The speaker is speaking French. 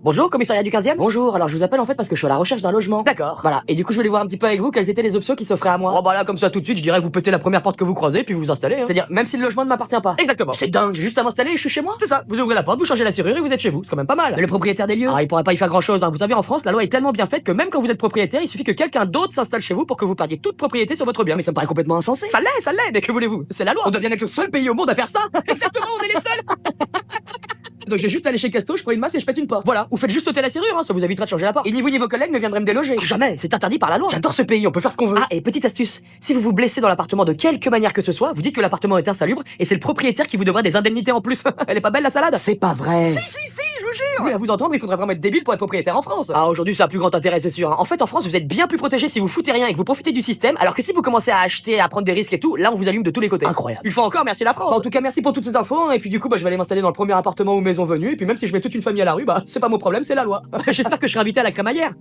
Bonjour, commissariat du 15e. Bonjour, alors je vous appelle en fait parce que je suis à la recherche d'un logement. D'accord. Voilà, et du coup je voulais voir un petit peu avec vous quelles étaient les options qui s'offraient à moi. Oh bah là, comme ça tout de suite, je dirais vous pétez la première porte que vous croisez puis vous vous installez. C'est-à-dire, même si le logement ne m'appartient pas. Exactement. C'est dingue, j'ai juste à m'installer et je suis chez moi. C'est ça, vous ouvrez la porte, vous changez la serrure et vous êtes chez vous. C'est quand même pas mal. Mais le propriétaire des lieux, ah, il pourra pas y faire grand chose. Vous savez, en France, la loi est tellement bien faite que même quand vous êtes propriétaire, il suffit que quelqu'un d'autre s'installe chez vous pour que vous perdiez toute propriété sur votre bien. Mais ça me paraît complètement insensé. Ça l'est, mais que voulez-vous? C'est la loi. On doit bien être le seul pays au monde à faire ça. Exactement, on est les seuls. Donc j'ai juste allé chez Casto, je prends une masse et je pète une porte. Voilà, vous faites juste sauter la serrure, ça vous évitera de changer la porte. Et ni vous ni vos collègues ne viendraient me déloger. Jamais, c'est interdit par la loi. J'adore ce pays, on peut faire ce qu'on veut. Ah, et petite astuce, si vous vous blessez dans l'appartement de quelque manière que ce soit, vous dites que l'appartement est insalubre et c'est le propriétaire qui vous devra des indemnités en plus. Elle est pas belle la salade? C'est pas vrai. Si, je vous jure. Oui, à vous entendre, il faudrait vraiment être débile pour être propriétaire en France. Ah, aujourd'hui ça a plus grand intérêt, c'est sûr. En fait, en France, vous êtes bien plus protégé si vous foutez rien et que vous profitez du système, alors que si vous commencez à acheter, à prendre des risques et tout, là on vous allume de tous les côtés. Incroyable. Une fois encore, merci la France. En tout cas, merci pour toutes ces infos, et puis du coup, je vais aller m'installer dans le premier appartement ou maison venue, et puis même si je mets toute une famille à la rue, c'est pas mon problème, c'est la loi. J'espère que je serai invité à la crémaillère.